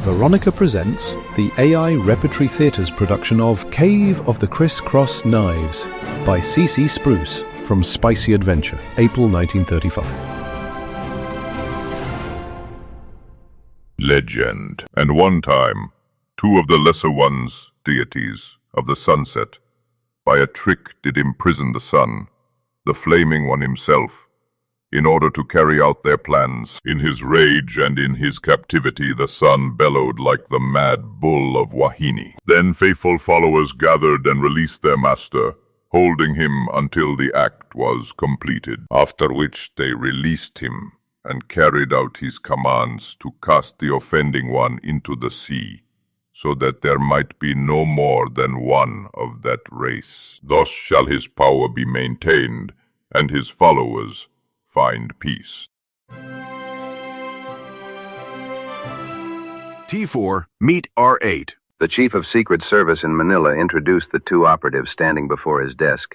Veronica presents the AI Repertory Theatre's production of Cave of the Criss-Cross Knives by C.C. Spruce from Spicy Adventure, April 1935. Legend. And one time, two of the lesser ones, deities of the sunset, by a trick did imprison the sun, the flaming one himself, in order to carry out their plans. In his rage and in his captivity, the sun bellowed like the mad bull of Wahini. Then faithful followers gathered and released their master, holding him until the act was completed, after which they released him and carried out his commands to cast the offending one into the sea, so that there might be no more than one of that race. Thus shall his power be maintained, and his followers find peace. T4, meet R8. The Chief of Secret Service in Manila introduced the two operatives standing before his desk.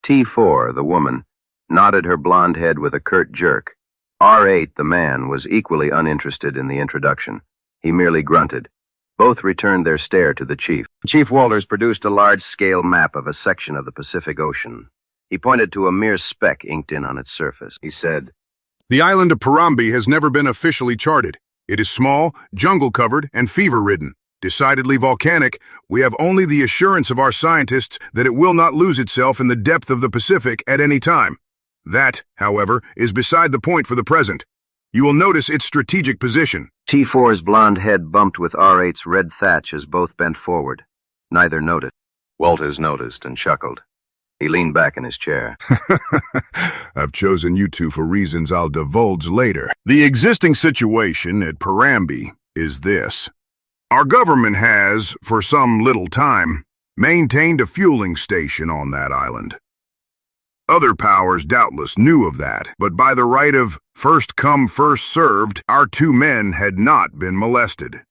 T4, the woman, nodded her blonde head with a curt jerk. R8, the man, was equally uninterested in the introduction. He merely grunted. Both returned their stare to the chief. Chief Walters produced a large-scale map of a section of the Pacific Ocean. He pointed to a mere speck inked in on its surface. He said, "The island of Parambi has never been officially charted. It is small, jungle-covered, and fever-ridden. Decidedly volcanic, we have only the assurance of our scientists that it will not lose itself in the depth of the Pacific at any time. That, however, is beside the point for the present. You will notice its strategic position." T4's blonde head bumped with R8's red thatch as both bent forward. Neither noticed. Walters noticed and chuckled. He leaned back in his chair. I've chosen you two for reasons I'll divulge later. The existing situation at Parambi is this. Our government has, for some little time, maintained a fueling station on that island. Other powers doubtless knew of that, but by the right of first come, first served, our two men had not been molested.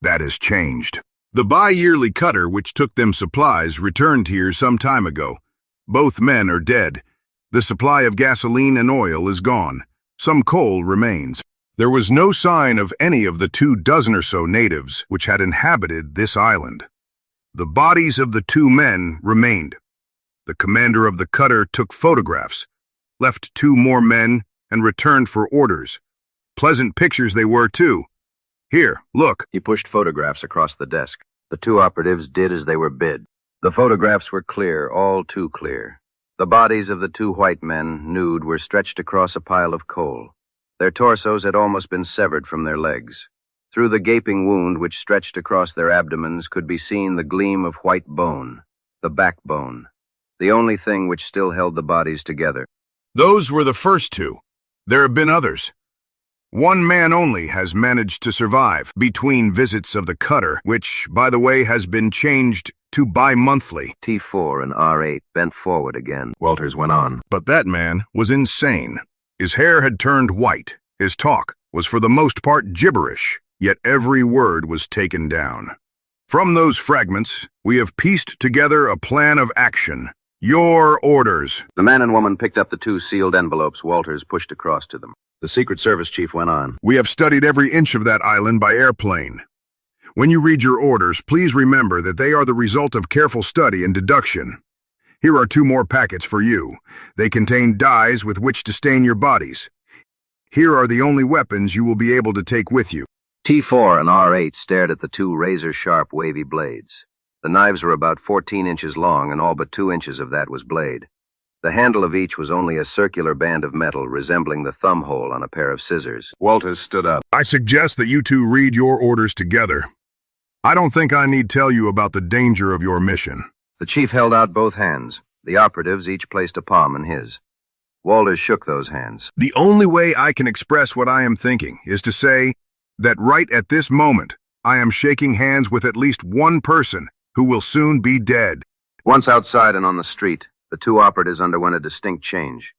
That has changed. The bi-yearly cutter which took them supplies returned here some time ago. Both men are dead. The supply of gasoline and oil is gone. Some coal remains. There was no sign of any of the 24 or so natives which had inhabited this island. The bodies of the two men remained. The commander of the cutter took photographs, left two more men, and returned for orders. Pleasant pictures they were, too. Here, look. He pushed photographs across the desk. The two operatives did as they were bid. The photographs were clear, all too clear. The bodies of the two white men, nude, were stretched across a pile of coal. Their torsos had almost been severed from their legs. Through the gaping wound which stretched across their abdomens could be seen the gleam of white bone, the backbone, the only thing which still held the bodies together. Those were the first two. There have been others. One man only has managed to survive between visits of the cutter, which, by the way, has been changed to bi-monthly. T4 and R8 bent forward again. Walters went on. But that man was insane. His hair had turned white. His talk was for the most part gibberish, yet every word was taken down. From those fragments, we have pieced together a plan of action. Your orders. The man and woman picked up the two sealed envelopes Walters pushed across to them. The Secret Service chief went on. We have studied every inch of that island by airplane. When you read your orders, please remember that they are the result of careful study and deduction. Here are two more packets for you. They contain dyes with which to stain your bodies. Here are the only weapons you will be able to take with you. T4 and R8 stared at the two razor-sharp, wavy blades. The knives were about 14 inches long, and all but 2 inches of that was blade. The handle of each was only a circular band of metal resembling the thumb hole on a pair of scissors. Walters stood up. I suggest that you two read your orders together. I don't think I need tell you about the danger of your mission. The chief held out both hands. The operatives each placed a palm in his. Walters shook those hands. The only way I can express what I am thinking is to say that right at this moment, I am shaking hands with at least one person who will soon be dead. Once outside and on the street, the two operatives underwent a distinct change.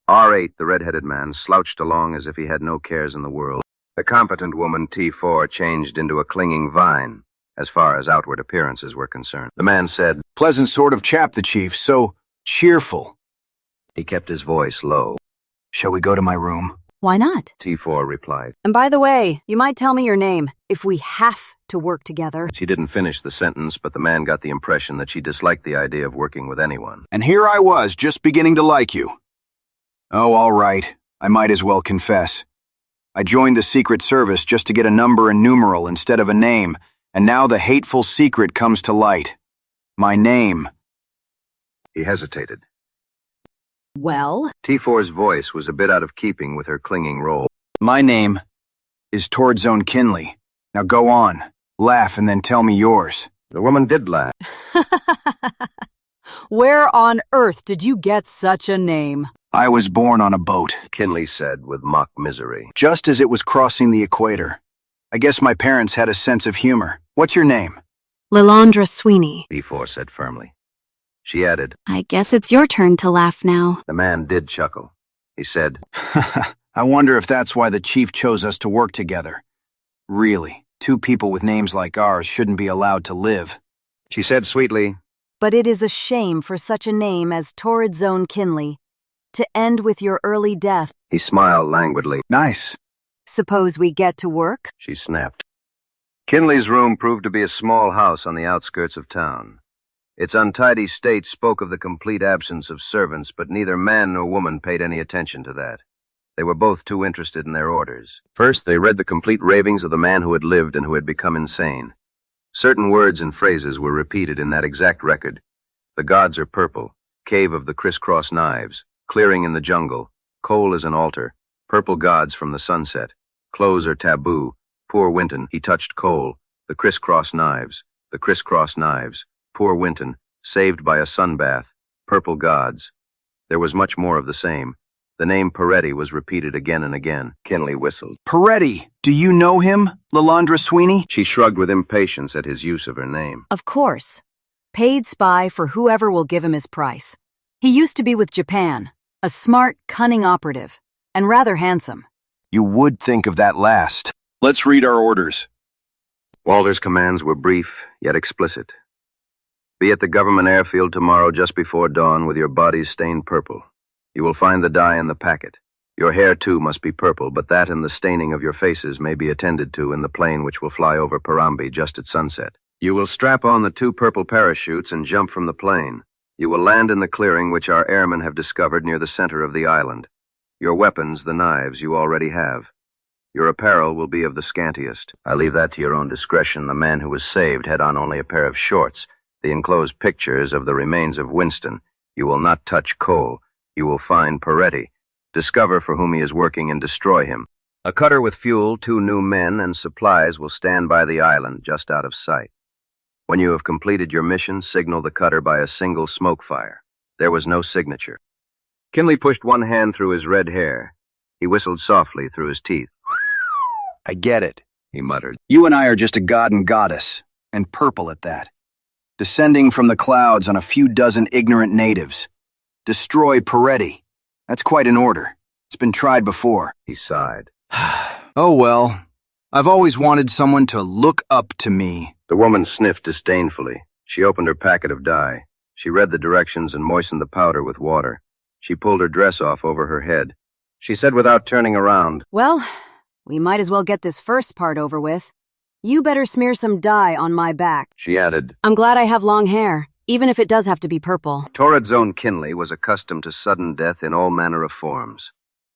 R8, the red-headed man, slouched along as if he had no cares in the world. The competent woman, T4, changed into a clinging vine, as far as outward appearances were concerned. The man said, "Pleasant sort of chap, the chief, so cheerful." He kept his voice low. "Shall we go to my room?" Why not? T4 replied. And by the way, you might tell me your name, if we have to work together. She didn't finish the sentence, but the man got the impression that she disliked the idea of working with anyone. And here I was, just beginning to like you. Oh, all right. I might as well confess. I joined the Secret Service just to get a number and numeral instead of a name, and now the hateful secret comes to light. My name. He hesitated. Well? T4's voice was a bit out of keeping with her clinging role. My name is Tourdzone Kinley. Now go on, laugh, and then tell me yours. The woman did laugh. Where on earth did you get such a name? I was born on a boat, Kinley said with mock misery. just as it was crossing the equator. I guess my parents had a sense of humor. What's your name? Lilandra Sweeney. T4 said firmly. She added. I guess it's your turn to laugh now. The man did chuckle. He said, I wonder if that's why the chief chose us to work together. Really, two people with names like ours shouldn't be allowed to live. She said sweetly, But it is a shame for such a name as Tourdzone Kinley to end with your early death. He smiled languidly. Nice. Suppose we get to work? She snapped. Kinley's room proved to be a small house on the outskirts of town. Its untidy state spoke of the complete absence of servants, but neither man nor woman paid any attention to that. They were both too interested in their orders. First, they read the complete ravings of the man who had lived and who had become insane. Certain words and phrases were repeated in that exact record. The gods are purple, cave of the Criss-Cross knives, clearing in the jungle, coal is an altar, purple gods from the sunset, clothes are taboo, poor Winton, he touched coal, the Criss-Cross knives, poor Winton, saved by a sunbath, purple gods. There was much more of the same. The name Peretti was repeated again and again. Kinley whistled. Peretti, do you know him, Lilandra Sweeney? She shrugged with impatience at his use of her name. Of course. Paid spy for whoever will give him his price. He used to be with Japan, a smart, cunning operative, and rather handsome. You would think of that last. Let's read our orders. Walter's commands were brief, yet explicit. Be at the government airfield tomorrow just before dawn with your bodies stained purple. You will find the dye in the packet. Your hair, too, must be purple, but that and the staining of your faces may be attended to in the plane which will fly over Parambi just at sunset. You will strap on the 2 purple parachutes and jump from the plane. You will land in the clearing which our airmen have discovered near the center of the island. Your weapons, the knives, you already have. Your apparel will be of the scantiest. I leave that to your own discretion. The man who was saved had on only a pair of shorts. The enclosed pictures of the remains of Winston. You will not touch Cole. You will find Peretti. Discover for whom he is working and destroy him. A cutter with fuel, 2 new men, and supplies will stand by the island, just out of sight. When you have completed your mission, signal the cutter by a single smoke fire. There was no signature. Kinley pushed one hand through his red hair. He whistled softly through his teeth. I get it, He muttered. You and I are just a god and goddess, and purple at that. Descending from the clouds on a few dozen ignorant natives. Destroy Peretti. That's quite an order. It's been tried before. He sighed. Oh well, I've always wanted someone to look up to me. The woman sniffed disdainfully. She opened her packet of dye. She read the directions and moistened the powder with water. She pulled her dress off over her head. She said without turning around, Well, we might as well get this first part over with. You better smear some dye on my back. She added, I'm glad I have long hair, even if it does have to be purple. Tourdzone Kinley was accustomed to sudden death in all manner of forms.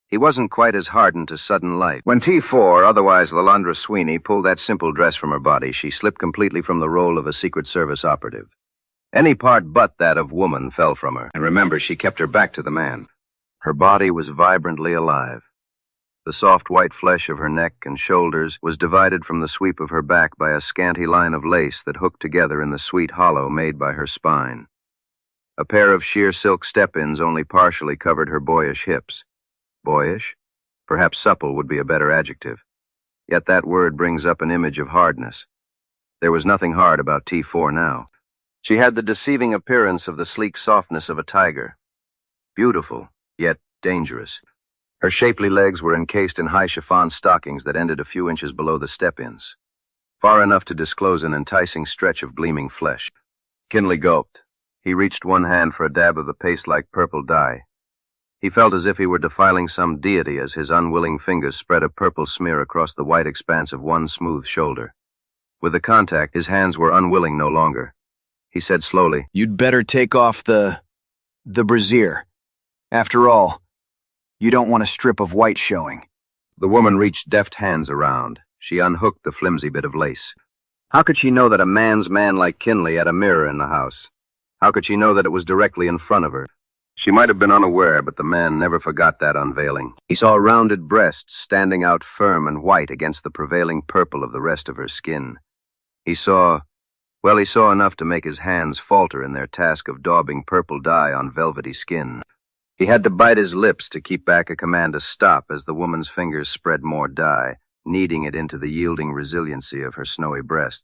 He wasn't quite as hardened to sudden life. When T4, otherwise Lilandra Sweeney, pulled that simple dress from her body, she slipped completely from the role of a Secret Service operative. Any part but that of woman fell from her. And remember, she kept her back to the man. Her body was vibrantly alive. The soft white flesh of her neck and shoulders was divided from the sweep of her back by a scanty line of lace that hooked together in the sweet hollow made by her spine. A pair of sheer silk step-ins only partially covered her boyish hips. Boyish? Perhaps supple would be a better adjective. Yet that word brings up an image of hardness. There was nothing hard about T4 now. She had the deceiving appearance of the sleek softness of a tiger. Beautiful, yet dangerous. Her shapely legs were encased in high chiffon stockings that ended a few inches below the step-ins, far enough to disclose an enticing stretch of gleaming flesh. Kinley gulped. He reached one hand for a dab of the paste-like purple dye. He felt as if he were defiling some deity as his unwilling fingers spread a purple smear across the white expanse of one smooth shoulder. With the contact, his hands were unwilling no longer. He said slowly, You'd better take off the brassiere. After all, you don't want a strip of white showing. The woman reached deft hands around. She unhooked the flimsy bit of lace. How could she know that a man's man like Kinley had a mirror in the house? How could she know that it was directly in front of her? She might have been unaware, but the man never forgot that unveiling. He saw rounded breasts standing out firm and white against the prevailing purple of the rest of her skin. He saw enough to make his hands falter in their task of daubing purple dye on velvety skin. He had to bite his lips to keep back a command to stop as the woman's fingers spread more dye, kneading it into the yielding resiliency of her snowy breast.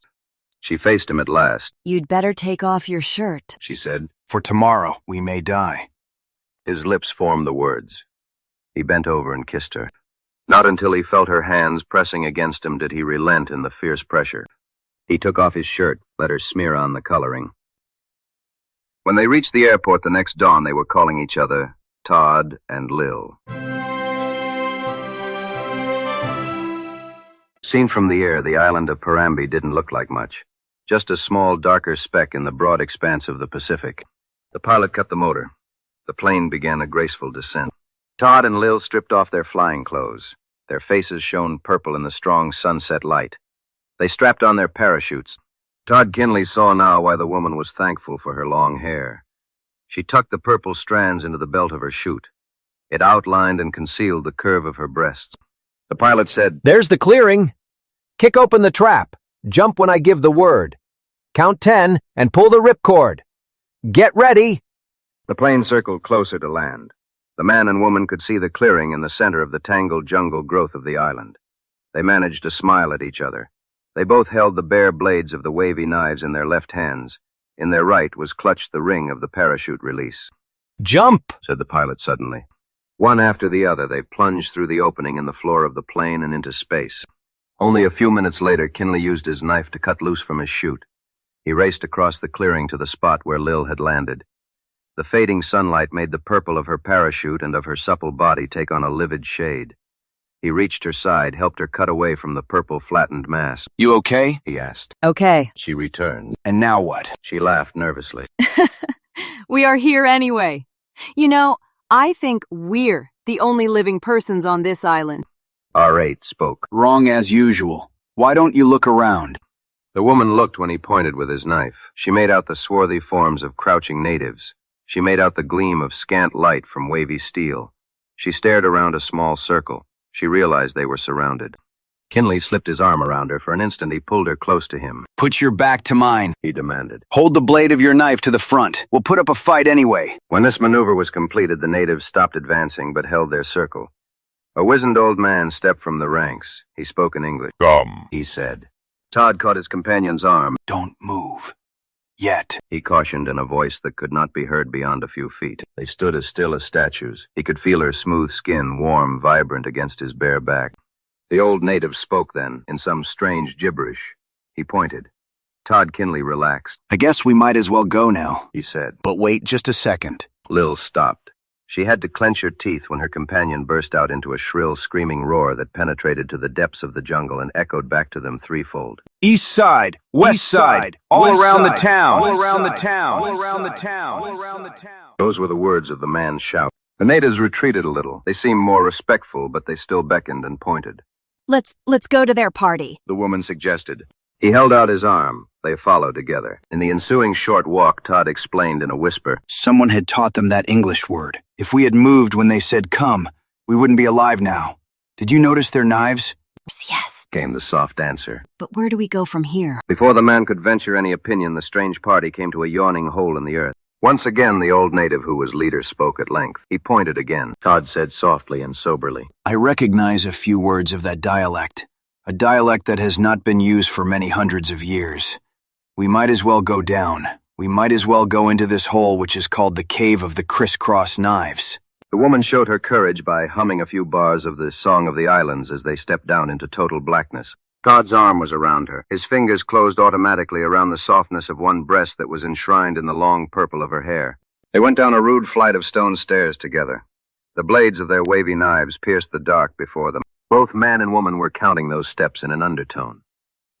She faced him at last. You'd better take off your shirt, She said. For tomorrow, we may die. His lips formed the words. He bent over and kissed her. Not until he felt her hands pressing against him did he relent in the fierce pressure. He took off his shirt, let her smear on the coloring. When they reached the airport the next dawn, they were calling each other Todd and Lil. Seen from the air, the island of Parambi didn't look like much. Just a small, darker speck in the broad expanse of the Pacific. The pilot cut the motor. The plane began a graceful descent. Todd and Lil stripped off their flying clothes. Their faces shone purple in the strong sunset light. They strapped on their parachutes. Todd Kinley saw now why the woman was thankful for her long hair. She tucked the purple strands into the belt of her chute. It outlined and concealed the curve of her breasts. The pilot said, There's the clearing. Kick open the trap. Jump when I give the word. Count 10 and pull the ripcord. Get ready. The plane circled closer to land. The man and woman could see the clearing in the center of the tangled jungle growth of the island. They managed to smile at each other. They both held the bare blades of the wavy knives in their left hands. In their right was clutched the ring of the parachute release. Jump, said the pilot suddenly. One after the other, they plunged through the opening in the floor of the plane and into space. Only a few minutes later, Kinley used his knife to cut loose from his chute. He raced across the clearing to the spot where Lil had landed. The fading sunlight made the purple of her parachute and of her supple body take on a livid shade. He reached her side, helped her cut away from the purple flattened mass. You okay? He asked. Okay. She returned. And now what? She laughed nervously. We are here anyway. You know, I think we're the only living persons on this island. R8 spoke. Wrong as usual. Why don't you look around? The woman looked when he pointed with his knife. She made out the swarthy forms of crouching natives. She made out the gleam of scant light from wavy steel. She stared around a small circle. She realized they were surrounded. Kinley slipped his arm around her. For an instant, he pulled her close to him. Put your back to mine, he demanded. Hold the blade of your knife to the front. We'll put up a fight anyway. When this maneuver was completed, the natives stopped advancing but held their circle. A wizened old man stepped from the ranks. He spoke in English. Come, He said. Todd caught his companion's arm. Don't move. Yet. He cautioned in a voice that could not be heard beyond a few feet. They stood as still as statues. He could feel her smooth skin, warm, vibrant against his bare back. The old native spoke then, in some strange gibberish. He pointed. Todd Kinley relaxed. I guess we might as well go now, he said. But wait just a second. Lil stopped. She had to clench her teeth when her companion burst out into a shrill, screaming roar that penetrated to the depths of the jungle and echoed back to them threefold. East side, west side, all around the town, all around the town, all around the town, all around the town. Those were the words of the man's shout. The natives retreated a little. They seemed more respectful, but they still beckoned and pointed. Let's go to their party. The woman suggested. He held out his arm. They followed together. In the ensuing short walk, Todd explained in a whisper. Someone had taught them that English word. If we had moved when they said come, we wouldn't be alive now. Did you notice their knives? Yes. Came the soft answer. But where do we go from here? Before the man could venture any opinion, the strange party came to a yawning hole in the earth. Once again, the old native who was leader spoke at length. He pointed again. Todd said softly and soberly. I recognize a few words of that dialect. A dialect that has not been used for many hundreds of years. We might as well go down. We might as well go into this hole which is called the Cave of the Criss-Cross Knives. The woman showed her courage by humming a few bars of the Song of the Islands as they stepped down into total blackness. Todd's arm was around her. His fingers closed automatically around the softness of one breast that was enshrined in the long purple of her hair. They went down a rude flight of stone stairs together. The blades of their wavy knives pierced the dark before them. Both man and woman were counting those steps in an undertone.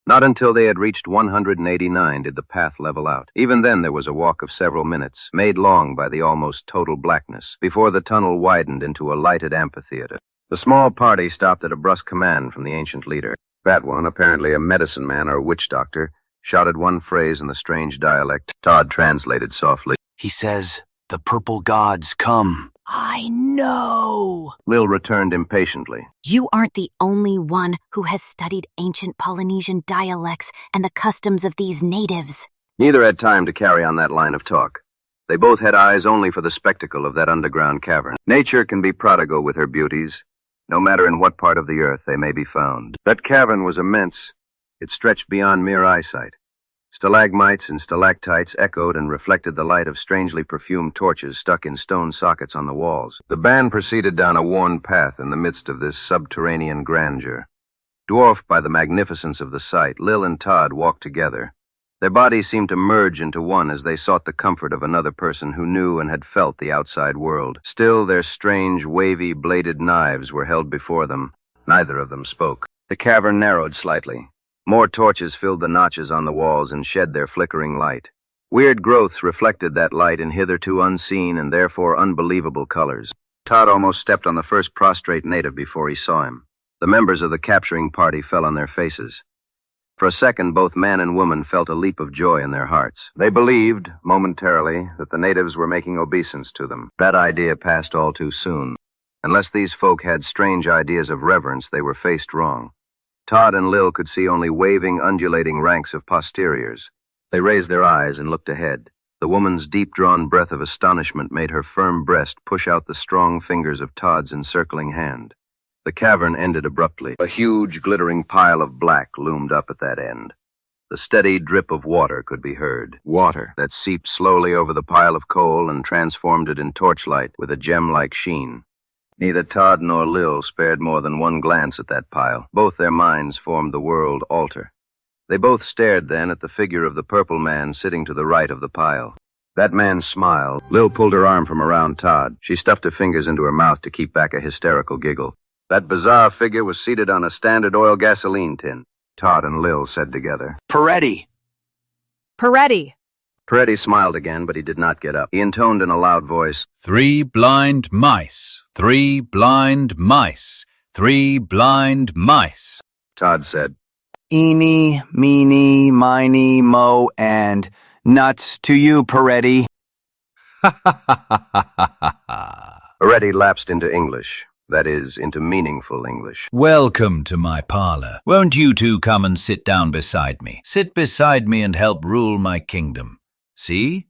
Not until they had reached 189 did the path level out. Even then there was a walk of several minutes, made long by the almost total blackness, before the tunnel widened into a lighted amphitheater. The small party stopped at a brusque command from the ancient leader. That one, apparently a medicine man or witch doctor, shouted one phrase in the strange dialect. Todd translated softly. He says, "The purple gods come." I know. Lil returned impatiently. You aren't the only one who has studied ancient Polynesian dialects and the customs of these natives. Neither had time to carry on that line of talk. They both had eyes only for the spectacle of that underground cavern. Nature can be prodigal with her beauties, no matter in what part of the earth they may be found. That cavern was immense. It stretched beyond mere eyesight. Stalagmites and stalactites echoed and reflected the light of strangely perfumed torches stuck in stone sockets on the walls. The band proceeded down a worn path in the midst of this subterranean grandeur. Dwarfed by the magnificence of the sight, Lil and Todd walked together. Their bodies seemed to merge into one as they sought the comfort of another person who knew and had felt the outside world. Still, their strange, wavy, bladed knives were held before them. Neither of them spoke. The cavern narrowed slightly. More torches filled the notches on the walls and shed their flickering light. Weird growths reflected that light in hitherto unseen and therefore unbelievable colors. Todd almost stepped on the first prostrate native before he saw him. The members of the capturing party fell on their faces. For a second, both man and woman felt a leap of joy in their hearts. They believed, momentarily, that the natives were making obeisance to them. That idea passed all too soon. Unless these folk had strange ideas of reverence, they were faced wrong. Todd and Lil could see only waving, undulating ranks of posteriors. They raised their eyes and looked ahead. The woman's deep-drawn breath of astonishment made her firm breast push out the strong fingers of Todd's encircling hand. The cavern ended abruptly. A huge, glittering pile of black loomed up at that end. The steady drip of water could be heard. Water that seeped slowly over the pile of coal and transformed it in torchlight with a gem-like sheen. Neither Todd nor Lil spared more than one glance at that pile. Both their minds formed the world altar. They both stared then at the figure of the purple man sitting to the right of the pile. That man smiled. Lil pulled her arm from around Todd. She stuffed her fingers into her mouth to keep back a hysterical giggle. That bizarre figure was seated on a Standard Oil gasoline tin. Todd and Lil said together, Peretti! Peretti. Peretti smiled again, but he did not get up. He intoned in a loud voice, 3 blind mice, 3 blind mice, 3 blind mice. Todd said, Eeny, meeny, miny, mo, and nuts to you, Peretti. Peretti lapsed into English. That is, into meaningful English. Welcome to my parlor. Won't you two come and sit down beside me? Sit beside me and help rule my kingdom. See,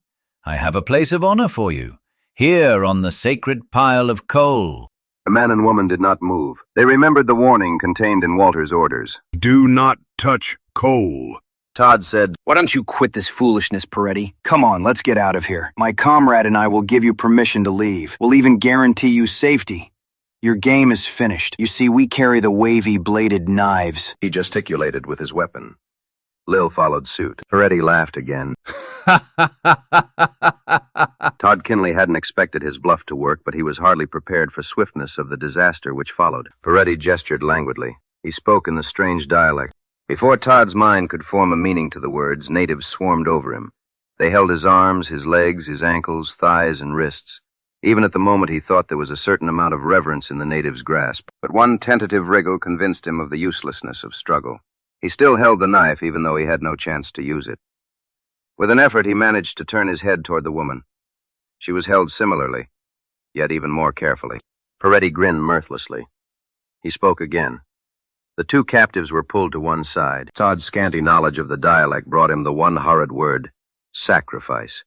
I have a place of honor for you, here on the sacred pile of coal. The man and woman did not move. They remembered the warning contained in Walter's orders. Do not touch coal. Todd said, Why don't you quit this foolishness, Peretti? Come on, let's get out of here. My comrade and I will give you permission to leave. We'll even guarantee you safety. Your game is finished. You see, we carry the wavy bladed knives. He gesticulated with his weapon. Lil followed suit. Peretti laughed again. Todd Kinley hadn't expected his bluff to work, but he was hardly prepared for swiftness of the disaster which followed. Peretti gestured languidly. He spoke in the strange dialect. Before Todd's mind could form a meaning to the words, natives swarmed over him. They held his arms, his legs, his ankles, thighs, and wrists. Even at the moment he thought there was a certain amount of reverence in the native's grasp, but one tentative wriggle convinced him of the uselessness of struggle. He still held the knife, even though he had no chance to use it. With an effort, he managed to turn his head toward the woman. She was held similarly, yet even more carefully. Peretti grinned mirthlessly. He spoke again. The two captives were pulled to one side. Todd's scanty knowledge of the dialect brought him the one horrid word, sacrifice.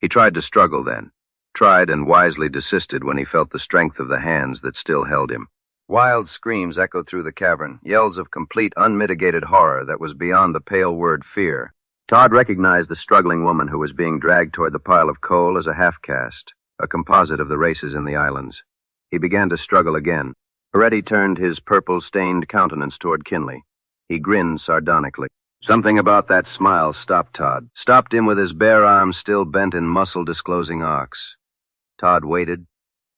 He tried to struggle then. Tried and wisely desisted when he felt the strength of the hands that still held him. Wild screams echoed through the cavern, yells of complete, unmitigated horror that was beyond the pale word fear. Todd recognized the struggling woman who was being dragged toward the pile of coal as a half-caste, a composite of the races in the islands. He began to struggle again. Peretti turned his purple-stained countenance toward Kinley. He grinned sardonically. Something about that smile stopped Todd, stopped him with his bare arms still bent in muscle-disclosing arcs. Todd waited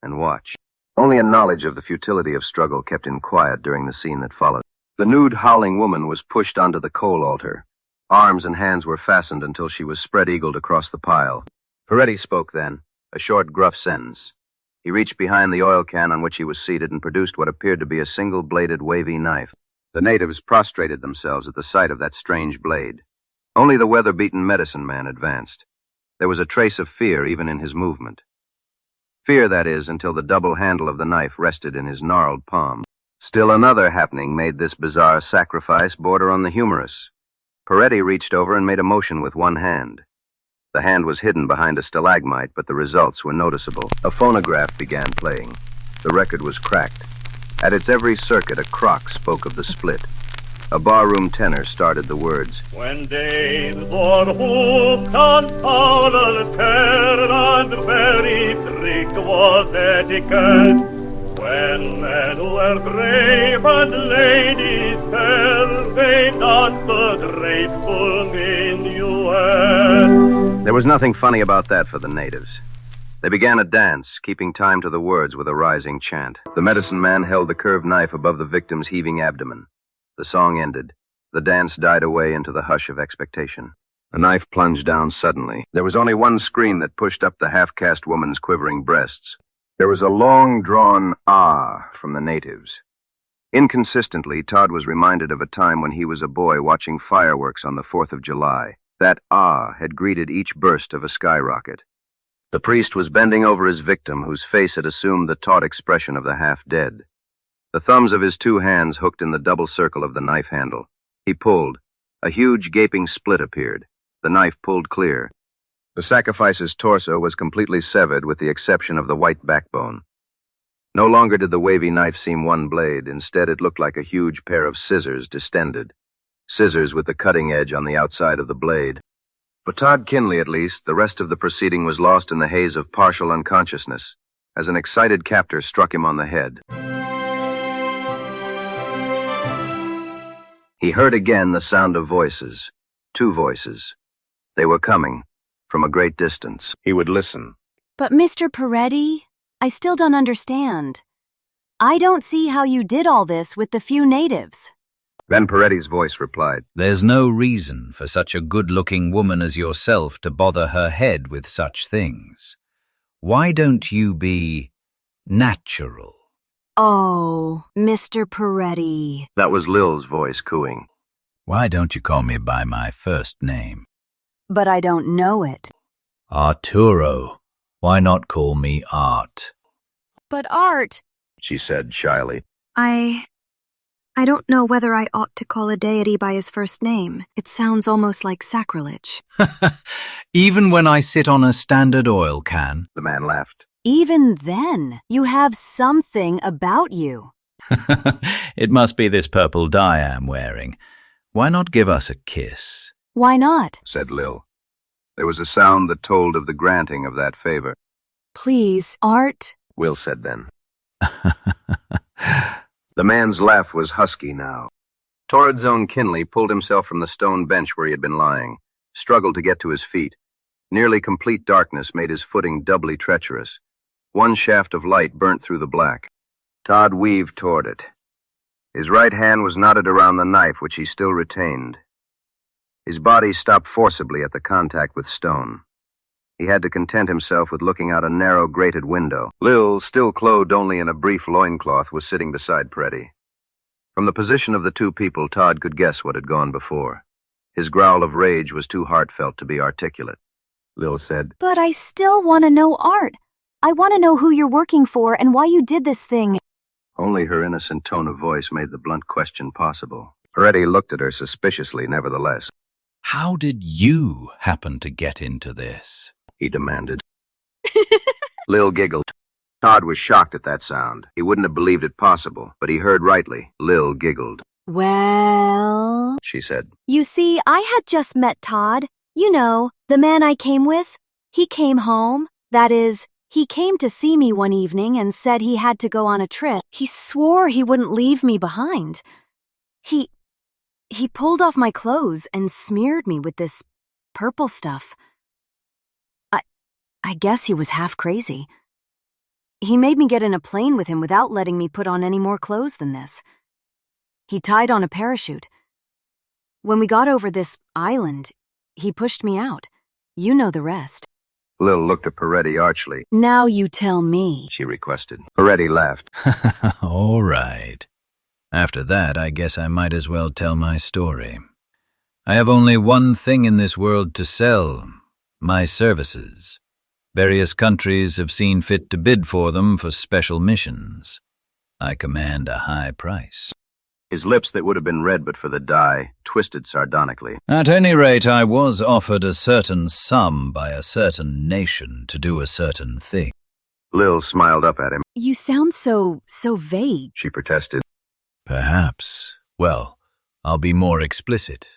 and watched. Only a knowledge of the futility of struggle kept him quiet during the scene that followed. The nude, howling woman was pushed onto the coal altar. Arms and hands were fastened until she was spread-eagled across the pile. Peretti spoke then, a short, gruff sentence. He reached behind the oil can on which he was seated and produced what appeared to be a single-bladed, wavy knife. The natives prostrated themselves at the sight of that strange blade. Only the weather-beaten medicine man advanced. There was a trace of fear even in his movement. Fear, that is, until the double handle of the knife rested in his gnarled palm. Still another happening made this bizarre sacrifice border on the humorous. Peretti reached over and made a motion with one hand. The hand was hidden behind a stalagmite, but the results were noticeable. A phonograph began playing. The record was cracked. At its every circuit, a crock spoke of the split. A barroom tenor started the words. When days were hooked on foul care and very strict was etiquette, when men were brave and ladies fair, they danced the graceful minuet. There was nothing funny about that for the natives. They began a dance, keeping time to the words with a rising chant. The medicine man held the curved knife above the victim's heaving abdomen. The song ended. The dance died away into the hush of expectation. The knife plunged down suddenly. There was only one scream that pushed up the half-caste woman's quivering breasts. There was a long-drawn ah from the natives. Inconsistently, Todd was reminded of a time when he was a boy watching fireworks on the 4th of July. That ah had greeted each burst of a skyrocket. The priest was bending over his victim, whose face had assumed the taut expression of the half-dead. The thumbs of his two hands hooked in the double circle of the knife handle. He pulled. A huge gaping split appeared. The knife pulled clear. The sacrifice's torso was completely severed with the exception of the white backbone. No longer did the wavy knife seem one blade. Instead, it looked like a huge pair of scissors distended. Scissors with the cutting edge on the outside of the blade. For Todd Kinley, at least, the rest of the proceeding was lost in the haze of partial unconsciousness, as an excited captor struck him on the head. He heard again the sound of voices. 2 voices. They were coming from a great distance. He would listen. But Mr. Peretti, I still don't understand. I don't see how you did all this with the few natives. Then Peretti's voice replied. There's no reason for such a good-looking woman as yourself to bother her head with such things. Why don't you be natural? Oh, Mr. Peretti. That was Lil's voice cooing. Why don't you call me by my first name? But I don't know it. Arturo. Why not call me Art? But Art, she said shyly. I don't know whether I ought to call a deity by his first name. It sounds almost like sacrilege. Even when I sit on a standard oil can? The man laughed. Even then, you have something about you. It must be this purple dye I'm wearing. Why not give us a kiss? Why not? Said Lil. There was a sound that told of the granting of that favor. Please, Art. Will said then. The man's laugh was husky now. Torrid's own Kinley pulled himself from the stone bench where he had been lying, struggled to get to his feet. Nearly complete darkness made his footing doubly treacherous. One shaft of light burnt through the black. Todd weaved toward it. His right hand was knotted around the knife, which he still retained. His body stopped forcibly at the contact with stone. He had to content himself with looking out a narrow grated window. Lil, still clothed only in a brief loincloth, was sitting beside Peretti. From the position of the two people, Todd could guess what had gone before. His growl of rage was too heartfelt to be articulate. Lil said, But I still want to know Art. I want to know who you're working for and why you did this thing. Only her innocent tone of voice made the blunt question possible. Peretti looked at her suspiciously, nevertheless. How did you happen to get into this? He demanded. Lil giggled. Todd was shocked at that sound. He wouldn't have believed it possible, but he heard rightly. Lil giggled. Well, she said. You see, I had just met Todd. You know, the man I came with. He came home. That is, he came to see me one evening and said he had to go on a trip. he swore he wouldn't leave me behind. He pulled off my clothes and smeared me with this purple stuff. I guess he was half crazy. He made me get in a plane with him without letting me put on any more clothes than this. He tied on a parachute. When we got over this island, he pushed me out. You know the rest. Lil looked at Peretti archly. Now you tell me, she requested. Peretti laughed. All right. After that, I guess I might as well tell my story. I have only one thing in this world to sell: my services. Various countries have seen fit to bid for them for special missions. I command a high price. His lips, that would have been red but for the dye, twisted sardonically. At any rate, I was offered a certain sum by a certain nation to do a certain thing. Lil smiled up at him. You sound so vague, she protested. Perhaps. Well, I'll be more explicit.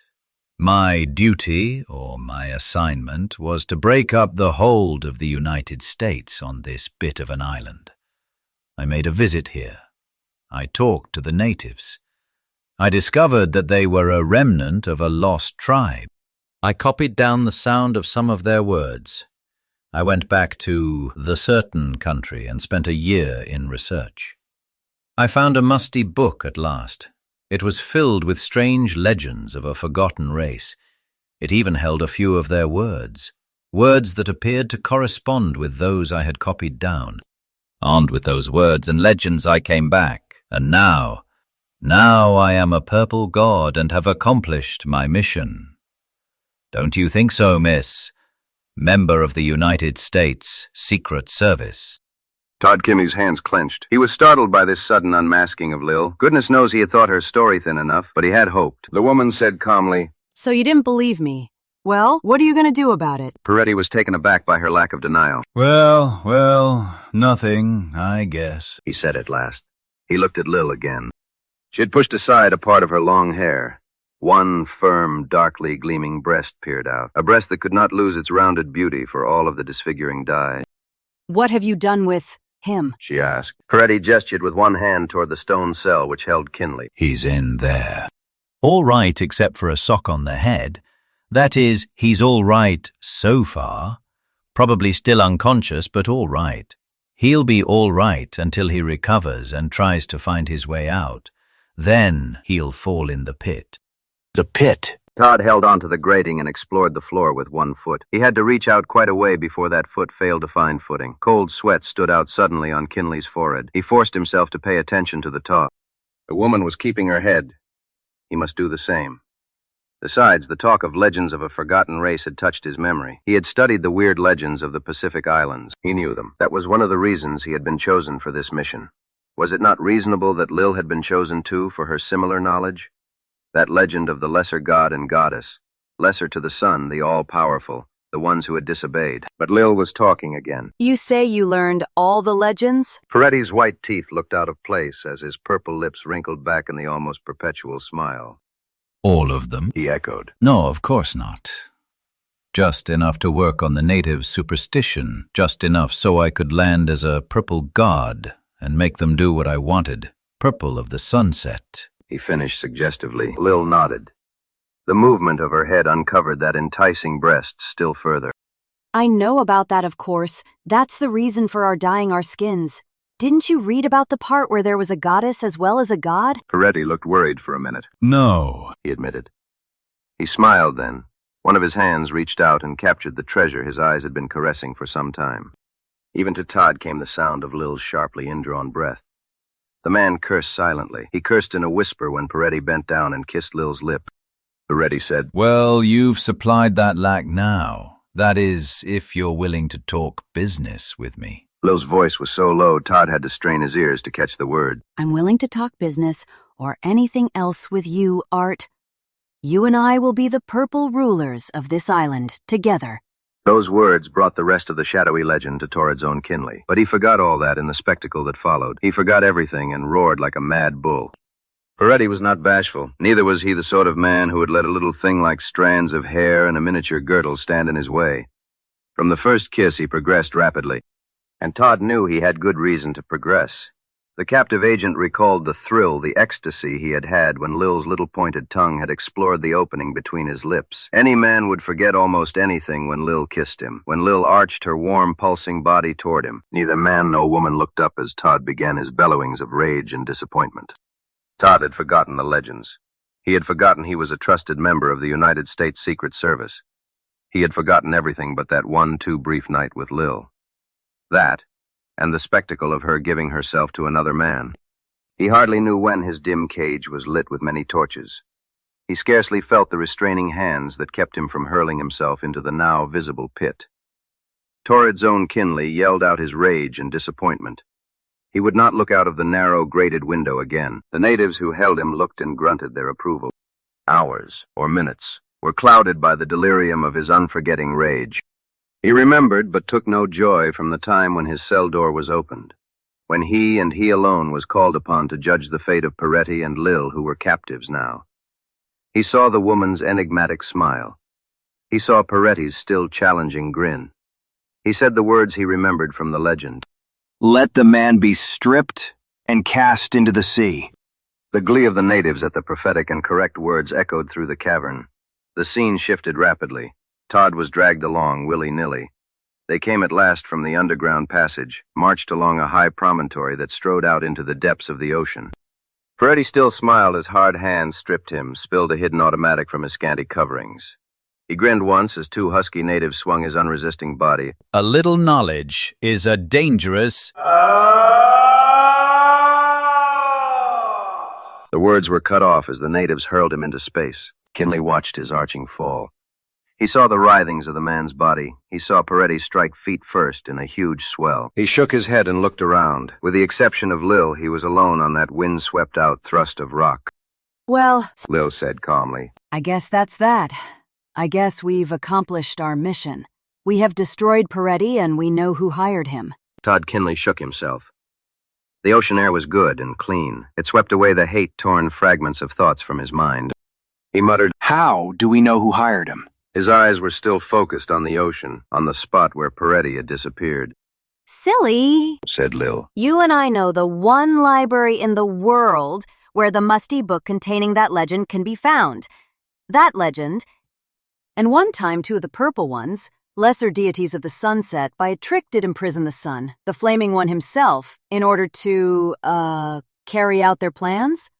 My duty, or my assignment, was to break up the hold of the United States on this bit of an island. I made a visit here. I talked to the natives. I discovered that they were a remnant of a lost tribe. I copied down the sound of some of their words. I went back to the certain country and spent a year in research. I found a musty book at last. It was filled with strange legends of a forgotten race. It even held a few of their words that appeared to correspond with those I had copied down. Armed with those words and legends, I came back, and now I am a purple god and have accomplished my mission. Don't you think so, miss? Member of the United States Secret Service. Todd Kimmy's hands clenched. He was startled by this sudden unmasking of Lil. Goodness knows he had thought her story thin enough, but he had hoped. The woman said calmly, So you didn't believe me. Well, what are you going to do about it? Peretti was taken aback by her lack of denial. Well, nothing, I guess, he said at last. He looked at Lil again. She had pushed aside a part of her long hair. One firm, darkly gleaming breast peered out, a breast that could not lose its rounded beauty for all of the disfiguring dye. What have you done with him? she asked. Peretti gestured with one hand toward the stone cell which held Kinley. He's in there. All right, except for a sock on the head. That is, he's all right so far. Probably still unconscious, but all right. He'll be all right until he recovers and tries to find his way out. Then he'll fall in the pit. The pit. Todd held onto the grating and explored the floor with one foot. He had to reach out quite a way before that foot failed to find footing. Cold sweat stood out suddenly on Kinley's forehead. He forced himself to pay attention to the talk. The woman was keeping her head. He must do the same. Besides, the talk of legends of a forgotten race had touched his memory. He had studied the weird legends of the Pacific Islands. He knew them. That was one of the reasons he had been chosen for this mission. Was it not reasonable that Lil had been chosen too for her similar knowledge? That legend of the lesser god and goddess, lesser to the sun, the all-powerful, the ones who had disobeyed. But Lil was talking again. You say you learned all the legends? Peretti's white teeth looked out of place as his purple lips wrinkled back in the almost perpetual smile. All of them? He echoed. No, of course not. Just enough to work on the native superstition, just enough so I could land as a purple god and make them do what I wanted. Purple of the sunset. He finished suggestively. Lil nodded. The movement of her head uncovered that enticing breast still further. I know about that, of course. That's the reason for our dyeing our skins. Didn't you read about the part where there was a goddess as well as a god? Peretti looked worried for a minute. No, he admitted. He smiled then. One of his hands reached out and captured the treasure his eyes had been caressing for some time. Even to Todd came the sound of Lil's sharply indrawn breath. The man cursed silently. He cursed in a whisper when Peretti bent down and kissed Lil's lip. Peretti said, Well, you've supplied that lack now. That is, if you're willing to talk business with me. Lil's voice was so low, Todd had to strain his ears to catch the word. I'm willing to talk business or anything else with you, Art. You and I will be the purple rulers of this island together. Those words brought the rest of the shadowy legend to Torrid's own Kinley. But he forgot all that in the spectacle that followed. He forgot everything and roared like a mad bull. Peretti was not bashful. Neither was he the sort of man who would let a little thing like strands of hair and a miniature girdle stand in his way. From the first kiss, he progressed rapidly. And Todd knew he had good reason to progress. The captive agent recalled the thrill, the ecstasy he had had when Lil's little pointed tongue had explored the opening between his lips. Any man would forget almost anything when Lil kissed him, when Lil arched her warm, pulsing body toward him. Neither man nor woman looked up as Todd began his bellowings of rage and disappointment. Todd had forgotten the legends. He had forgotten he was a trusted member of the United States Secret Service. He had forgotten everything but that one too brief night with Lil. That, and the spectacle of her giving herself to another man. He hardly knew when his dim cage was lit with many torches. He scarcely felt the restraining hands that kept him from hurling himself into the now visible pit. Torrid's own Kinley yelled out his rage and disappointment. He would not look out of the narrow, grated window again. The natives who held him looked and grunted their approval. Hours, or minutes, were clouded by the delirium of his unforgetting rage. He remembered, but took no joy from the time when his cell door was opened, when he and he alone was called upon to judge the fate of Peretti and Lil, who were captives now. He saw the woman's enigmatic smile. He saw Peretti's still challenging grin. He said the words he remembered from the legend. Let the man be stripped and cast into the sea. The glee of the natives at the prophetic and correct words echoed through the cavern. The scene shifted rapidly. Todd was dragged along willy-nilly. They came at last from the underground passage, marched along a high promontory that strode out into the depths of the ocean. Peretti still smiled as hard hands stripped him, spilled a hidden automatic from his scanty coverings. He grinned once as two husky natives swung his unresisting body. A little knowledge is a dangerous... The words were cut off as the natives hurled him into space. Kinley watched his arching fall. He saw the writhings of the man's body. He saw Peretti strike feet first in a huge swell. He shook his head and looked around. With the exception of Lil, he was alone on that wind-swept-out thrust of rock. Well, Lil said calmly. I guess that's that. I guess we've accomplished our mission. We have destroyed Peretti and we know who hired him. Todd Kinley shook himself. The ocean air was good and clean. It swept away the hate-torn fragments of thoughts from his mind. He muttered, How do we know who hired him? His eyes were still focused on the ocean, on the spot where Peretti had disappeared. Silly, said Lil. you and I know the one library in the world where the musty book containing that legend can be found. That legend... And one time, two of the purple ones, lesser deities of the sunset, by a trick did imprison the sun, the flaming one himself, in order to, carry out their plans?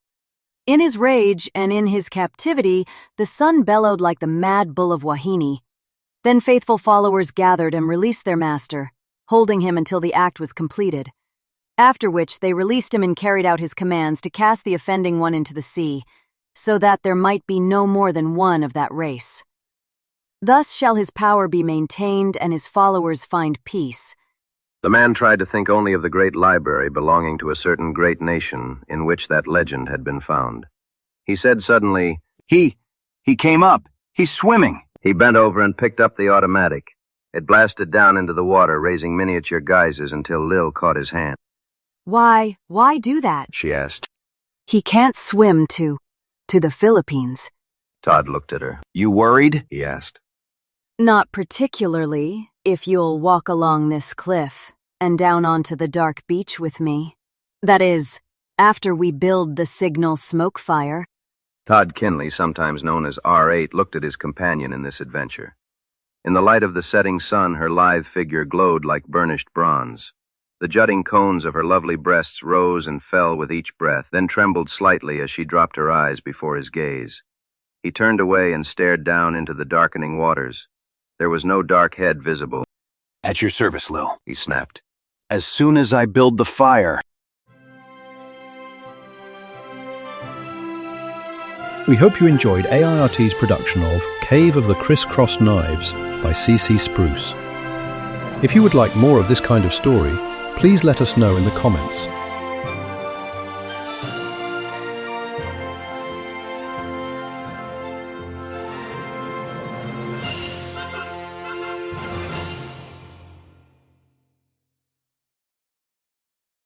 In his rage and in his captivity, the sun bellowed like the mad bull of Wahini. Then faithful followers gathered and released their master, holding him until the act was completed, after which they released him and carried out his commands to cast the offending one into the sea, so that there might be no more than one of that race. Thus shall his power be maintained and his followers find peace. The man tried to think only of the great library belonging to a certain great nation in which that legend had been found. He said suddenly, He came up. He's swimming. He bent over and picked up the automatic. It blasted down into the water, raising miniature geysers until Lil caught his hand. Why do that? She asked. He can't swim to the Philippines. Todd looked at her. You worried? He asked. Not particularly, if you'll walk along this cliff and down onto the dark beach with me. That is, after we build the signal smoke fire. Todd Kinley, sometimes known as R8, looked at his companion in this adventure. In the light of the setting sun, her lithe figure glowed like burnished bronze. The jutting cones of her lovely breasts rose and fell with each breath, then trembled slightly as she dropped her eyes before his gaze. He turned away and stared down into the darkening waters. There was no dark head visible. At your service, Lil. He snapped. As soon as I build the fire. We hope you enjoyed AIRT's production of Cave of the Criss-Cross Knives by CC Spruce. If you would like more of this kind of story, please let us know in the comments.